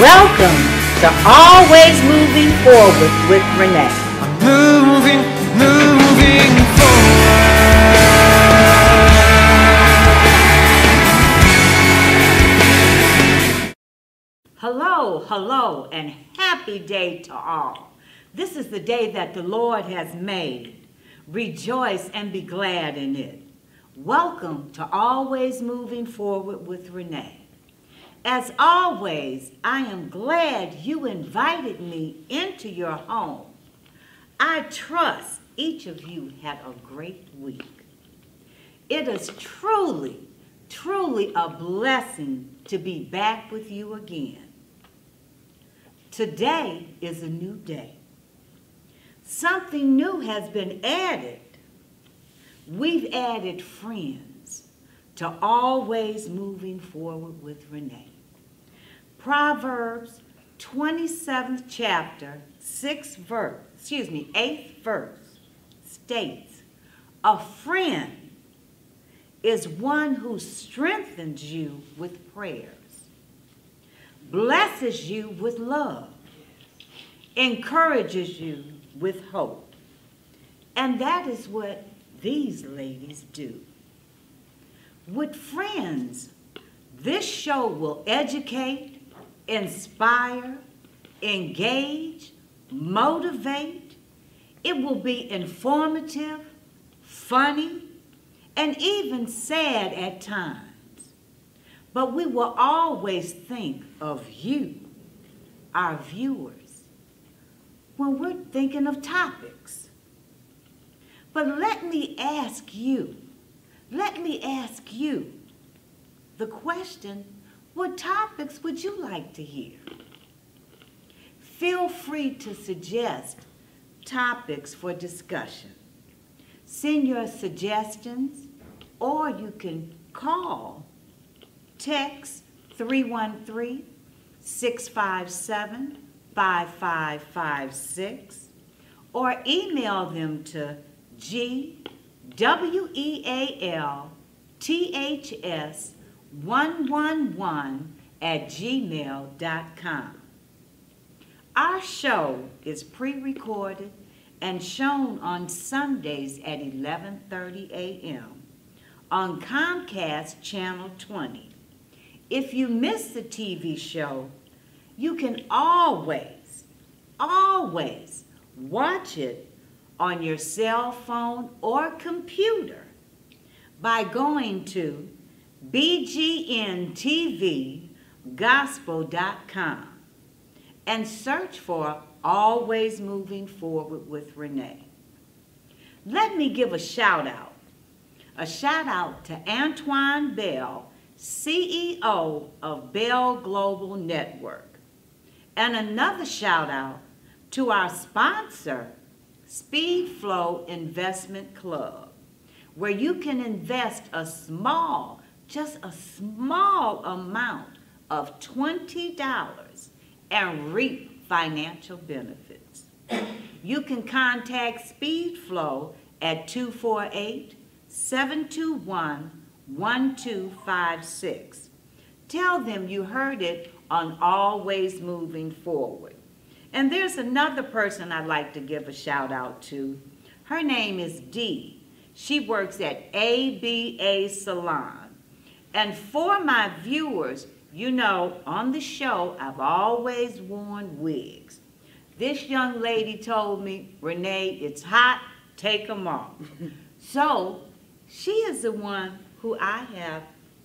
Welcome to Always Moving Forward with Renee. I'm moving forward. Hello, and happy day to all. This is the day that the Lord has made. Rejoice and be glad in it. Welcome to Always Moving Forward with Renee. As always, I am glad you invited me into your home. I trust each of you had a great week. It is truly a blessing to be back with you again. Today is a new day. Something new has been added. We've added friends to Always Moving Forward with Renee. Proverbs 27th chapter, 8th verse states, "A friend is one who strengthens you with prayers, blesses you with love, encourages you with hope." And that is what these ladies do. With friends, this show will educate, inspire, engage, motivate. It will be informative, funny, and even sad at times. But we will always think of you, our viewers, when we're thinking of topics. But let me ask you the question, what topics would you like to hear? Feel free to suggest topics for discussion. Send your suggestions, or you can call, text 313-657-5556, or email them to GWEALTHS111@gmail.com. Our show is pre-recorded and shown on Sundays at 11:30 a.m. on Comcast Channel 20. If you miss the TV show, you can always watch it on your cell phone or computer by going to bgntvgospel.com and search for Always Moving Forward with Renee. Let me give a shout out to Antoine Bell, CEO of Bell Global Network, and another shout out to our sponsor, Speed Flow Investment Club, where you can invest just a small amount of $20 and reap financial benefits. You can contact Speed Flow at 248-721-1256. Tell them you heard it on Always Moving Forward. And there's another person I'd like to give a shout out to. Her name is Dee. She works at ABA Salon. And for my viewers, you know, on the show, I've always worn wigs. This young lady told me, "Renee, it's hot, take them off." So she is the one who I have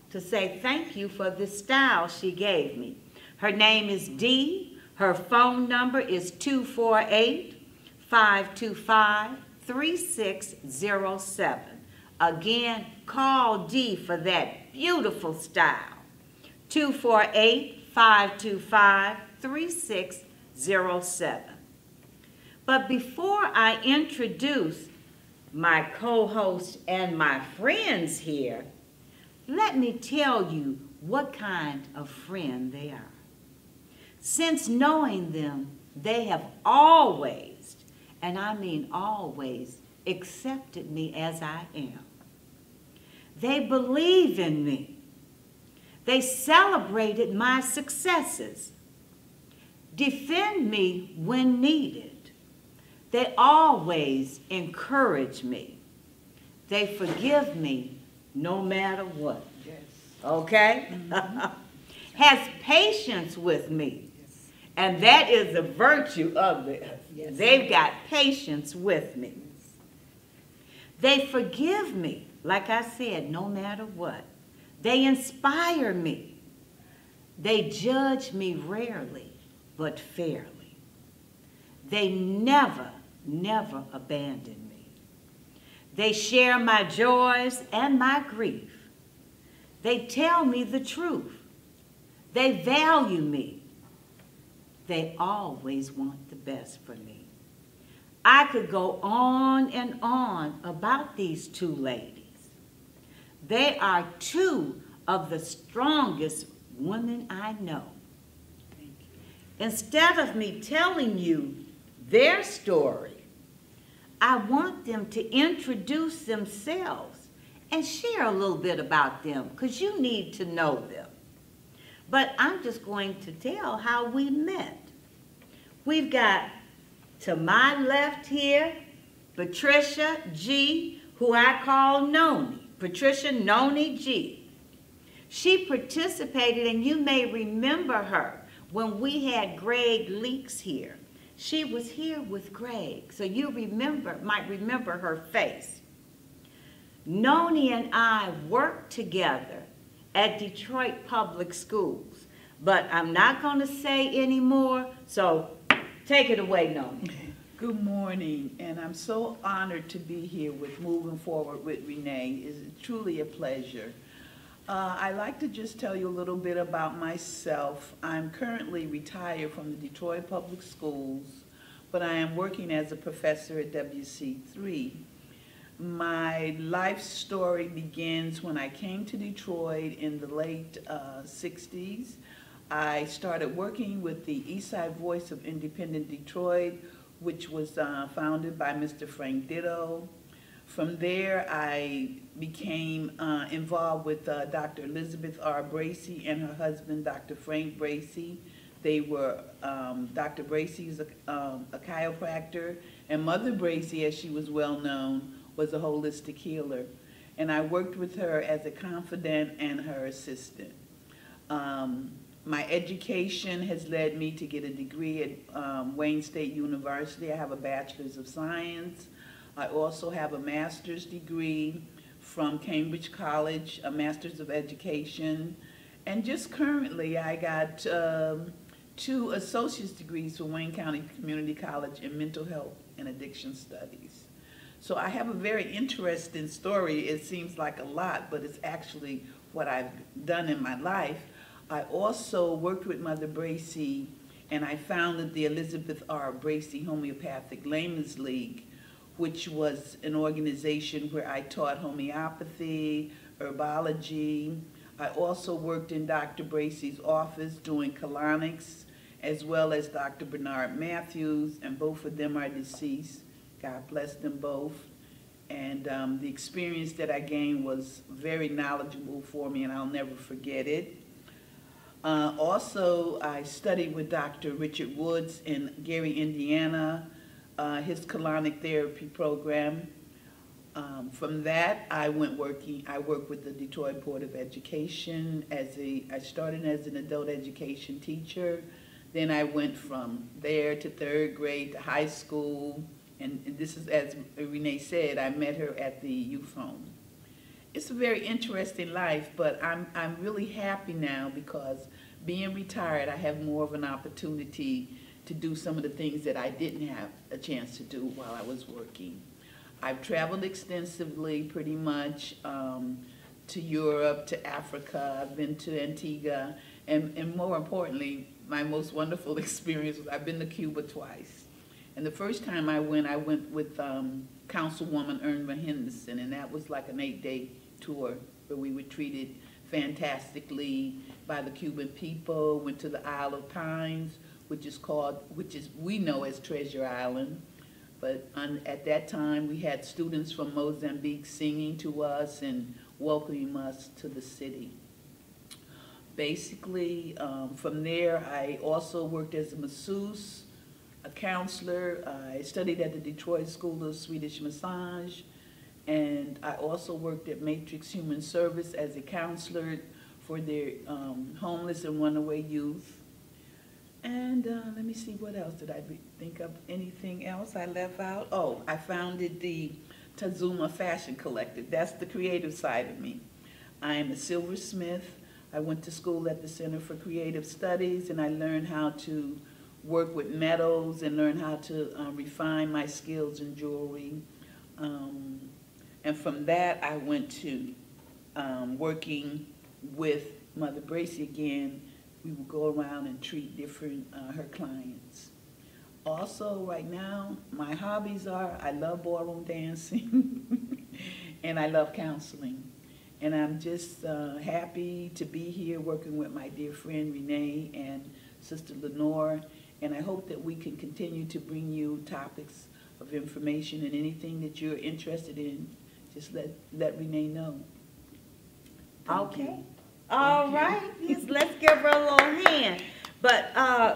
to say thank you for the style she gave me. Her name is Dee. Her phone number is 248-525-3607. Again, call Dee for that beautiful style. 248-525-3607. But before I introduce my co-host and my friends here, let me tell you what kind of friend they are. Since knowing them, they have always, and I mean always, accepted me as I am. They believe in me. They celebrated my successes. defend me when needed. They always encourage me. They forgive me no matter what. Yes. Okay? Has patience with me. Yes. And that is the virtue of this. Yes. They've got patience with me. They forgive me, like I said, no matter what. They inspire me. They judge me rarely, but fairly. They never, never abandon me. They share my joys and my grief. They tell me the truth. They value me. They always want the best for me. I could go on and on about these two ladies. They are two of the strongest women I know. Thank you. Instead of me telling you their story, I want them to introduce themselves and share a little bit about them, because you need to know them. But I'm just going to tell how we met. We've got, to my left here, Patricia G., who I call Noni. Patricia Noni G. She participated, and you may remember her when we had Greg Leaks here. She was here with Greg, so you might remember her face. Noni and I worked together at Detroit Public Schools, but I'm not going to say any more, so take it away, Noni. Good morning, and I'm so honored to be here with Moving Forward with Renee. It's truly a pleasure. I'd like to just tell you a little bit about myself. I'm currently retired from the Detroit Public Schools, but I am working as a professor at WC3. My life story begins when I came to Detroit in the late 60s. I started working with the Eastside Voice of Independent Detroit, which was founded by Mr. Frank Ditto. From there, I became involved with Dr. Elizabeth R. Bracey and her husband, Dr. Frank Bracey. They were, Dr. Bracey is a chiropractor, and Mother Bracey, as she was well known, was a holistic healer. And I worked with her as a confidant and her assistant. My education has led me to get a degree at Wayne State University. I have a Bachelor's of Science. I also have a master's degree from Cambridge College, a Master's of Education. And just currently, I got 2 associate's degrees from Wayne County Community College in Mental Health and Addiction Studies. So I have a very interesting story. It seems like a lot, but it's actually what I've done in my life. I also worked with Mother Bracey, and I founded the Elizabeth R. Bracey Homeopathic Layman's League, which was an organization where I taught homeopathy, herbology. I also worked in Dr. Bracey's office doing colonics, as well as Dr. Bernard Matthews, and both of them are deceased. God bless them both. And the experience that I gained was very knowledgeable for me, and I'll never forget it. Also, I studied with Dr. Richard Woods in Gary, Indiana, his colonic therapy program. From that, I worked with the Detroit Board of Education I started as an adult education teacher. Then I went from there to 3rd grade to high school. And this is, as Renee said, I met her at the youth home. It's a very interesting life, but I'm really happy now because being retired, I have more of an opportunity to do some of the things that I didn't have a chance to do while I was working. I've traveled extensively, pretty much, to Europe, to Africa. I've been to Antigua, and more importantly, my most wonderful experience was I've been to Cuba twice. And the first time I went with Councilwoman Irma Henderson, and that was like an 8-day tour where we were treated fantastically by the Cuban people. Went to the Isle of Pines, which we know as Treasure Island. But at that time, we had students from Mozambique singing to us and welcoming us to the city. Basically, from there, I also worked as a masseuse, a counselor. I studied at the Detroit School of Swedish Massage, and I also worked at Matrix Human Service as a counselor for their homeless and runaway youth. And let me see, what else did I think of? Anything else I left out? Oh, I founded the Tazuma Fashion Collective. That's the creative side of me. I am a silversmith. I went to school at the Center for Creative Studies, and I learned how to work with metals and learn how to refine my skills in jewelry. And from that, I went to working with Mother Bracy again. We would go around and treat different her clients. Also, right now, my hobbies are I love ballroom dancing and I love counseling. And I'm just happy to be here working with my dear friend Renee and Sister Lenora. And I hope that we can continue to bring you topics of information, and anything that you're interested in, just let Renee know. Thank you. All right. Yes, let's give her a little hand. But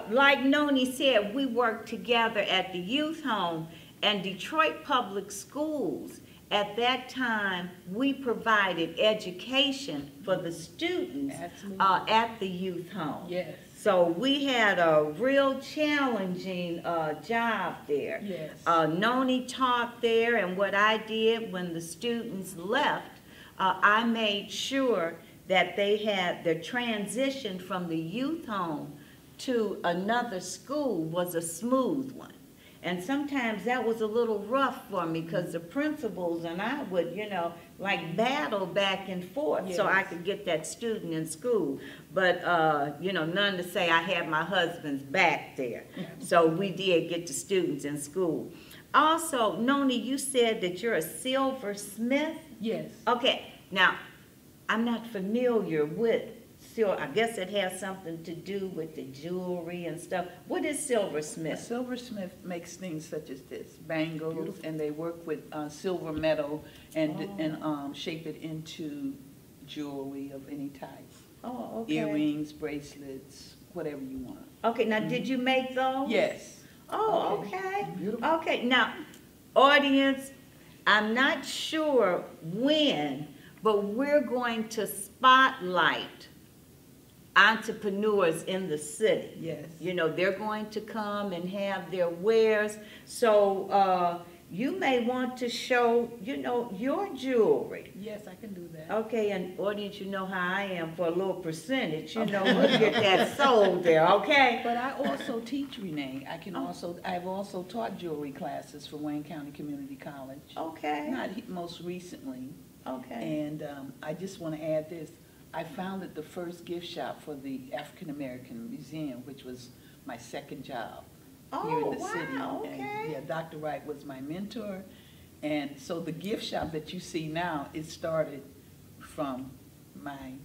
like Noni said, we work together at the youth home and Detroit Public Schools. At that time, we provided education for the students at the youth home. Yes. So we had a real challenging job there. Yes. Noni taught there, and what I did when the students left, I made sure that they had their transition from the youth home to another school was a smooth one. And sometimes that was a little rough for me because the principals and I would, you know, like battle back and forth so I could get that student in school. But, you know, none to say I had my husband's back there. So we did get the students in school. Also, Noni, you said that you're a silversmith? Yes. Okay, now, I'm not familiar with silver. I guess it has something to do with the jewelry and stuff. What is A silversmith? silversmith makes things such as this, bangles, and they work with silver metal and shape it into jewelry of any type. Oh, okay. Earrings, bracelets, whatever you want. Okay, now did you make those? Yes. Oh, okay. Beautiful. Okay, now, audience, I'm not sure when, but we're going to spotlight entrepreneurs in the city. Yes. You know, they're going to come and have their wares. So you may want to show, you know, your jewelry. Yes, I can do that. Okay, and audience, you know how I am for a little percentage. You know, we'll get that sold there, okay? But I also teach, Renee. I've also taught jewelry classes for Wayne County Community College. Okay, Not most recently. okay. And I just want to add this. I founded the first gift shop for the African American Museum, which was my second job here in the city. Okay. And yeah, Dr. Wright was my mentor. And so the gift shop that you see now, it started from my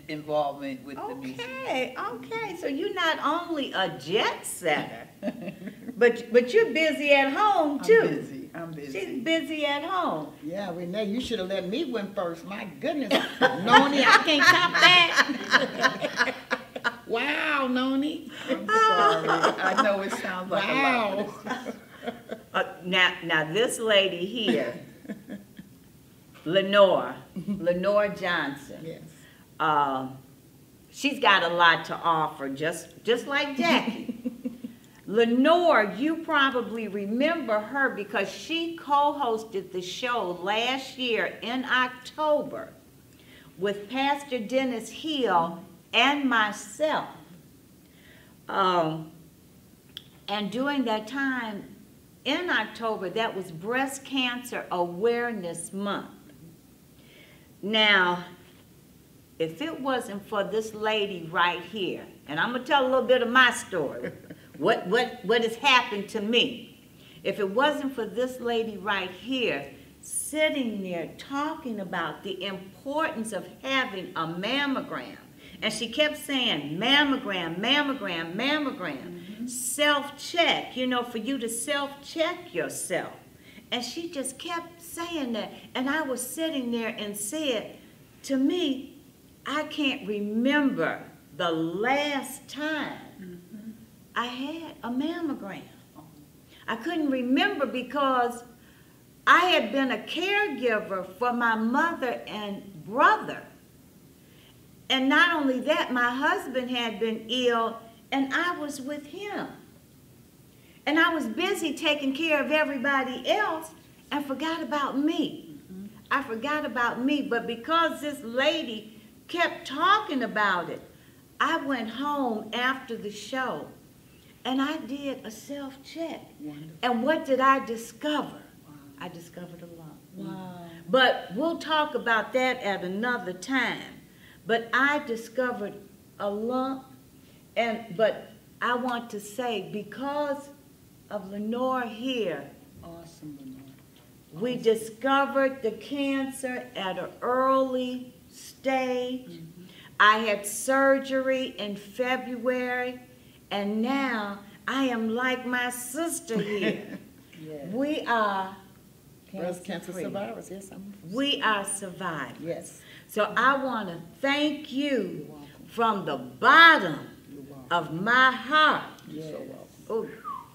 involvement with the museum. Okay, so you're not only a jet setter, but you're busy at home too. I'm busy. She's busy at home. Yeah, Renee, you should have let me win first. My goodness. Noni, I can't top that. Wow, Noni. I'm sorry. I know it sounds like a lot. Wow. Now this lady here, Lenora Johnson. Yes. She's got a lot to offer, just like Jackie. Lenora, you probably remember her because she co-hosted the show last year in October with Pastor Dennis Hill and myself. And during that time in October, that was Breast Cancer Awareness Month. Now, if it wasn't for this lady right here, and I'm going to tell a little bit of my story, what has happened to me. If it wasn't for this lady right here, sitting there talking about the importance of having a mammogram, and she kept saying, mammogram, mammogram, mammogram, self-check, you know, for you to self-check yourself. And she just kept saying that, and I was sitting there and said, to me, I can't remember the last time I had a mammogram. I couldn't remember because I had been a caregiver for my mother and brother. And not only that, my husband had been ill and I was with him. And I was busy taking care of everybody else and forgot about me. I forgot about me, but because this lady kept talking about it, I went home after the show and I did a self-check. And what did I discover? Wow. I discovered a lump. Wow. But we'll talk about that at another time. But I discovered a lump, but I want to say, because of Lenora here, Awesome, Lenora. we discovered the cancer at an early stage. I had surgery in February, and now I am like my sister here. Yes. We are Breast cancer cancer-free. survivors, yes. We are survivors. Yes. So I want to thank you You're welcome. from the bottom You're welcome. of my heart. You're so welcome. Oh,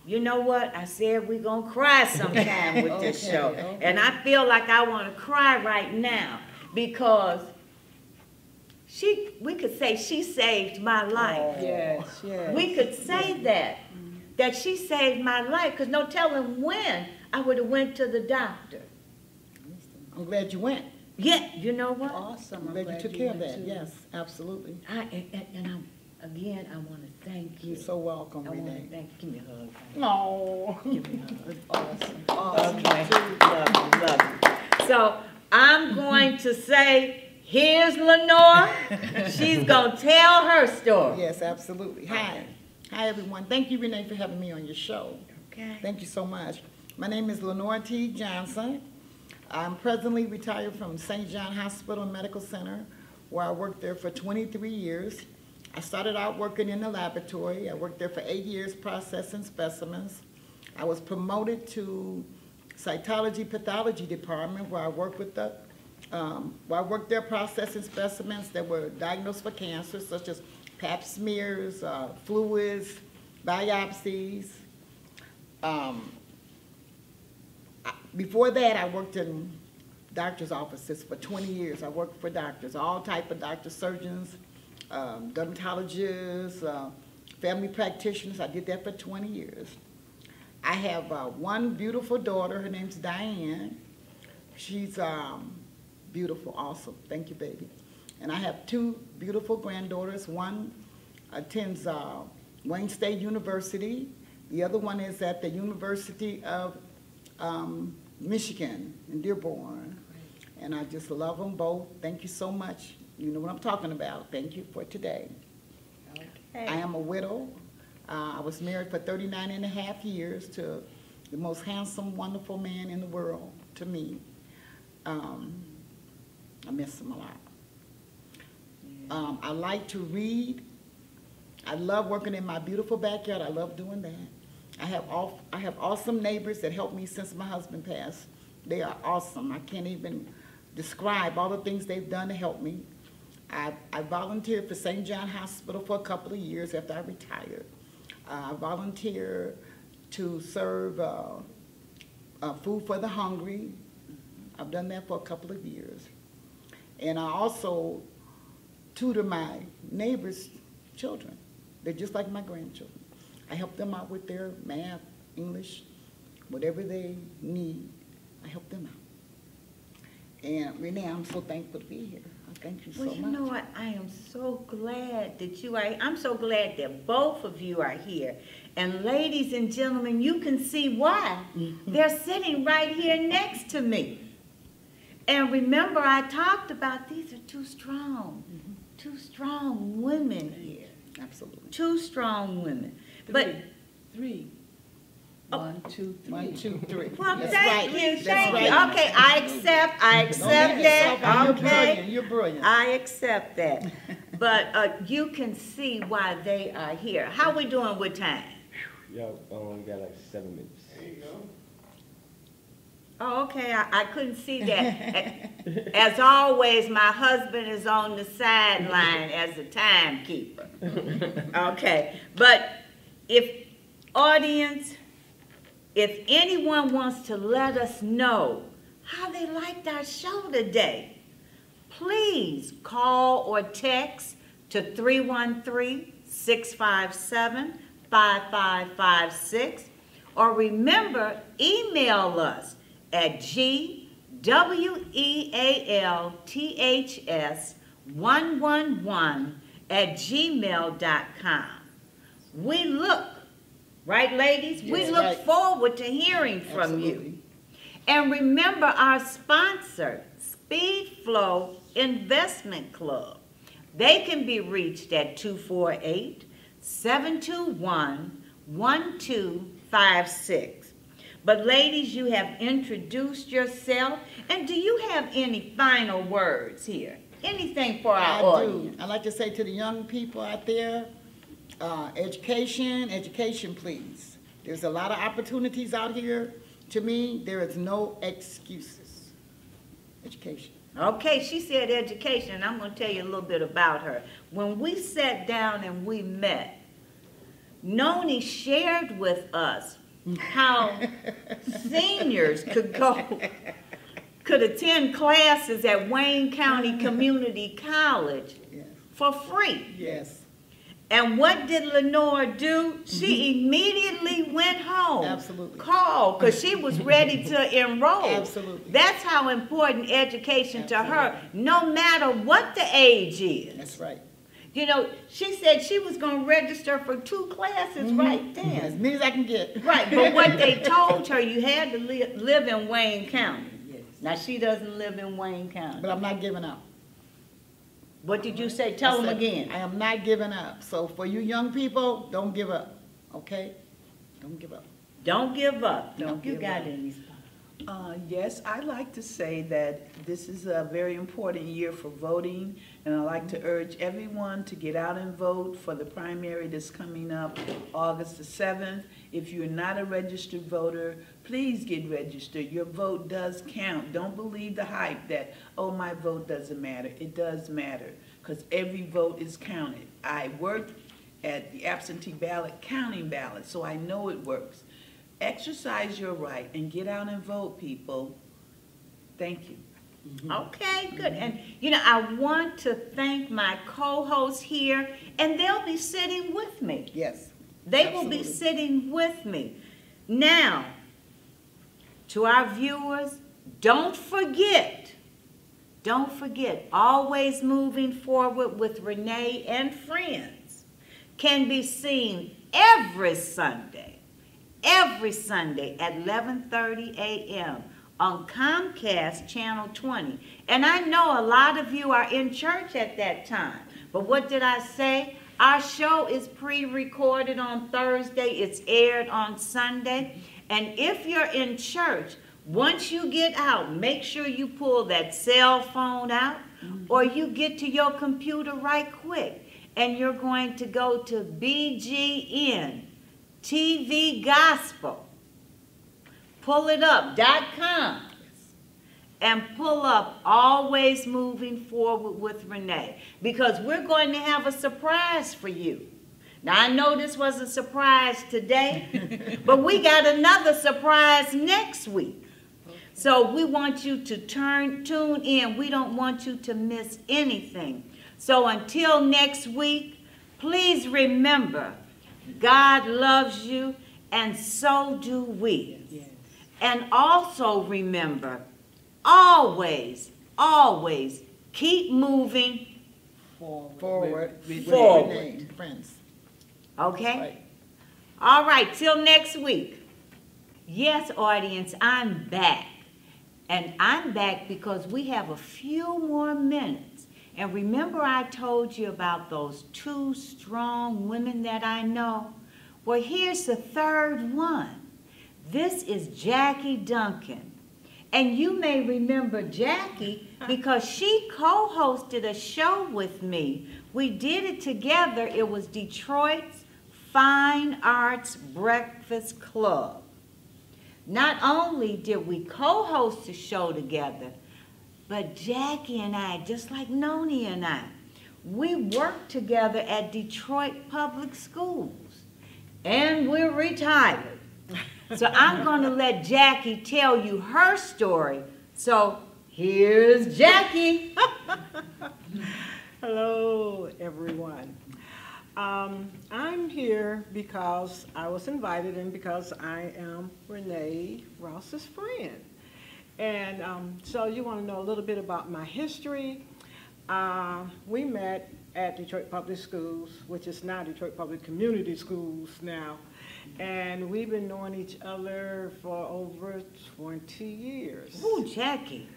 you know what? I said we're going to cry sometime with this Okay, show. okay. And I feel like I want to cry right now because we could say she saved my life. Yes, yes. We could say that she saved my life, because no telling when I would have went to the doctor. I'm glad you went. Yeah, you know what? Awesome. I'm glad you took care of that. Yes, absolutely. Again, I want to thank you. You're so welcome, I want Renee. to thank you. Give me a hug. No. Give me a hug. Awesome. Awesome. Okay. Love you. So I'm going to say, here's Lenora. She's going to tell her story. Yes, absolutely. Hi. Hi, everyone. Thank you, Renee, for having me on your show. Okay. Thank you so much. My name is Lenora T. Johnson. I'm presently retired from St. John Hospital and Medical Center, where I worked there for 23 years. I started out working in the laboratory. I worked there for 8 years processing specimens. I was promoted to cytology pathology department, where I worked with there processing specimens that were diagnosed for cancer, such as pap smears, fluids, biopsies. Before that, I worked in doctor's offices for 20 years. I worked for doctors, all type of doctors, surgeons, dermatologists, family practitioners. I did that for 20 years. I have one beautiful daughter. Her name's Diane. She's beautiful, awesome. Thank you, baby. And I have two beautiful granddaughters. One attends Wayne State University. The other one is at the University of Michigan in Dearborn. And I just love them both. Thank you so much. You know what I'm talking about. Thank you for today. Okay. I am a widow. I was married for 39 and a half years to the most handsome, wonderful man in the world to me. I miss him a lot. I like to read. I love working in my beautiful backyard. I love doing that. I have awesome neighbors that helped me since my husband passed. They are awesome. I can't even describe all the things they've done to help me. I volunteered for St. John Hospital for a couple of years after I retired. I volunteered to serve food for the hungry. I've done that for a couple of years. And I also tutor my neighbors' children. They're just like my grandchildren. I help them out with their math, English, whatever they need, I help them out. And Renee, I'm so thankful to be here. I thank you so much. Well, you know what? I am so glad that you are. I'm so glad that both of you are here. And ladies and gentlemen, you can see why. They're sitting right here next to me. And remember, I talked about these are two strong women here. Absolutely. Two strong women. Three. Oh. 1, 2, 3. 1, 2, 3. Well, That's thank right. you, That's thank you. right. Okay, I accept Don't beat that. yourself up. You're Okay, brilliant. You're brilliant. I accept that. But you can see why they are here. How we doing with time? Yo, we got like 7 minutes. Oh, okay, I couldn't see that. As always, my husband is on the sideline as a timekeeper. Okay, but if audience, if anyone wants to let us know how they liked our show today, please call or text to 313-657-5556, or remember, email us at GWEALTHS111@gmail.com. We look, right, ladies? We Yes, look right. forward to hearing from you. Absolutely. And remember our sponsor, Speed Flow Investment Club. They can be reached at 248-721-1256. But ladies, you have introduced yourself. And do you have any final words here? Anything for our audience? I'd like to say to the young people out there, education, education, please. There's a lot of opportunities out here. To me, there is no excuses. Education. Okay, she said education, and I'm going to tell you a little bit about her. When we sat down and we met, Noni shared with us how seniors could attend classes at Wayne County Community College Yes. for free. Yes. And what did Lenora do? She immediately went home. Absolutely. Called, because she was ready to enroll. Absolutely. That's how important education to her, no matter what the age is. That's right. You know, she said she was going to register for 2 classes right As then. many as I can get. Right, but what they told her, you had to live in Wayne County. Now, she doesn't live in Wayne County. But I'm not giving up. What did you say? Tell them I said, again. I am not giving up. So for you young people, don't give up. Okay? Don't give up. Don't give up. Don't You give got up. any? Yes, I'd like to say that this is a very important year for voting, and I'd like to urge everyone to get out and vote for the primary that's coming up August the 7th. If you're not a registered voter, please get registered. Your vote does count. Don't believe the hype that, oh, my vote doesn't matter. It does matter, because every vote is counted. I worked at the absentee ballot counting ballots, so I know it works. Exercise your right and get out and vote, people. Thank you. Okay, good. And, you know, I want to thank my co-hosts here, and they'll be sitting with me. Yes. They will be Absolutely. sitting with me. Now, to our viewers, don't forget, Always Moving Forward with Renee and Friends can be seen every Sunday at 11:30 a.m. on Comcast Channel 20. And I know a lot of you are in church at that time. But what did I say? Our show is pre-recorded on Thursday. It's aired on Sunday. And if you're in church, once you get out, make sure you pull that cell phone out or you get to your computer right quick. And you're going to go to BGN TV Gospel. Pull it up.com and pull up Always Moving Forward with Renee, because we're going to have a surprise for you. Now, I know this was a surprise today, but we got another surprise next week. So we want you to tune in. We don't want you to miss anything. So until next week, please remember, God loves you, and so do we. Yes. And also remember, always keep moving Forward. With Forward. Renee, friends. Okay? Right. All right, till next week. Yes, audience, I'm back. And I'm back because we have a few more minutes. And remember I told you about those 2 strong women that I know? Well, here's the 3rd one. This is Jackie Duncan. And you may remember Jackie because she co-hosted a show with me. We did it together. It was Detroit's Fine Arts Breakfast Club. Not only did we co-host the show together, but Jackie and I, just like Noni and I, we worked together at Detroit Public Schools. And we're retired. So I'm going to let Jackie tell you her story. So here's Jackie. Hello, everyone. I'm here because I was invited and because I am Renee Ross's friend. And so you want to know a little bit about my history. We met at Detroit Public Schools, which is now Detroit Public Community Schools now. And we've been knowing each other for over 20 years. Ooh, Jackie.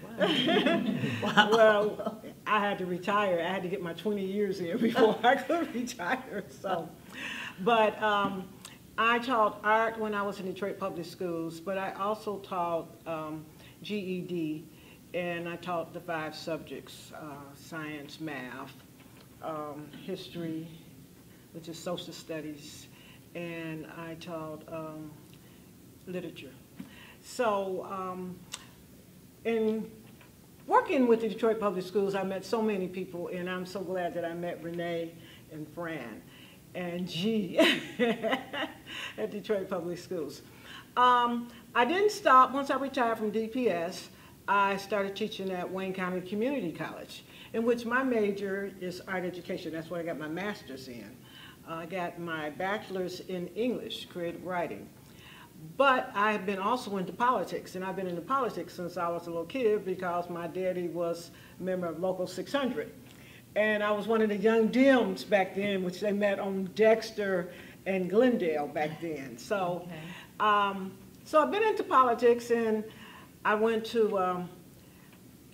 Wow. Well, I had to retire. I had to get my 20 years in before I could retire. So, but I taught art when I was in Detroit Public Schools, but I also taught GED, and I taught the 5 subjects, science, math, history, which is social studies, and I taught literature. So in working with the Detroit Public Schools, I met so many people, and I'm so glad that I met Renee and Fran and G at Detroit Public Schools. I didn't stop. Once I retired from DPS, I started teaching at Wayne County Community College, in which my major is art education. That's what I got my master's in. I got my bachelor's in English, creative writing. But I've been also into politics, and I've been into politics since I was a little kid because my daddy was a member of Local 600. And I was one of the young Dems back then, which they met on Dexter and Glendale back then. So, okay. So I've been into politics, and I went to,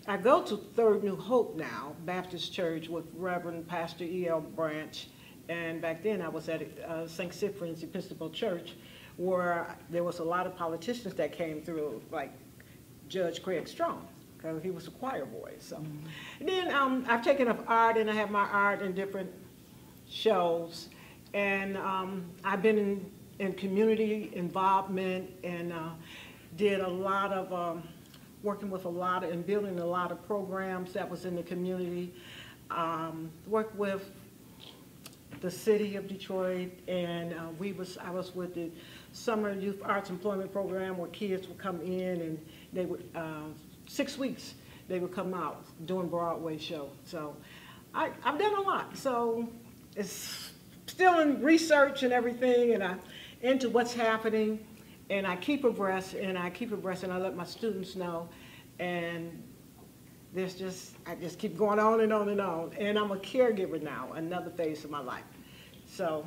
I go to Third New Hope now, Baptist Church with Reverend Pastor E.L. Branch. And back then I was at St. Cyprian's Episcopal Church, where there was a lot of politicians that came through, like Judge Craig Strong, because he was a choir boy. So, and then I've taken up art, and I have my art in different shows, and I've been in community involvement and did a lot of working with a lot of and building a lot of programs that was in the community. Worked with the city of Detroit, and I was with the Summer Youth Arts Employment Program, where kids would come in and they would 6 weeks they would come out doing Broadway show. So I've done a lot. So it's still in research and everything, and I'm into what's happening, and I keep abreast, and I let my students know, and I just keep going on and on and on. And I'm a caregiver now, another phase of my life. So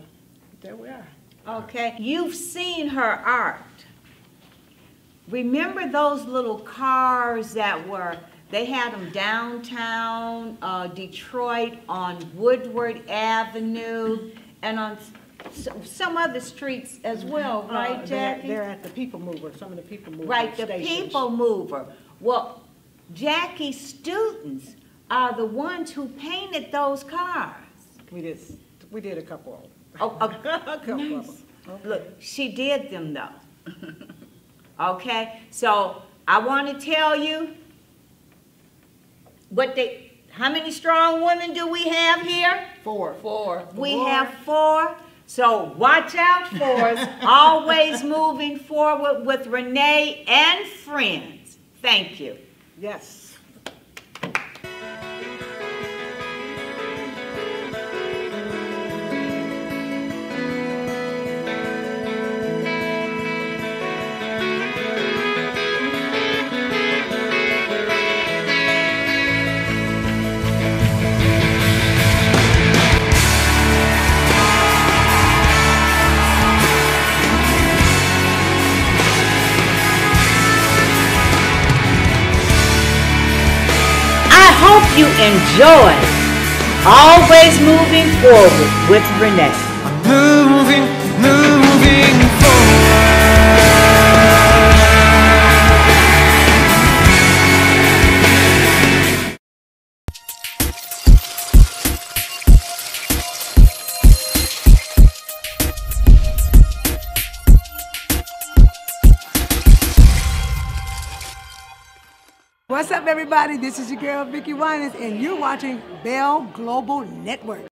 there we are. Okay, you've seen her art. Remember those little cars they had them downtown Detroit on Woodward Avenue and on some other streets as well, right, Jackie? They're at the People Mover, some of the People Mover Right, the stations. People Mover. Well, Jackie's students are the ones who painted those cars. We did a couple of them. Oh, A couple of them. okay. Look, she did them though. Okay, so I want to tell you how many strong women do we have here? 4. We have 4. So watch out for us. Always moving forward with Renee and friends. Thank you. Yes. You enjoy Always Moving Forward with Renee. Moving forward. What's up, everybody? This is your girl, Vicki Winans, and you're watching Bell Global Network.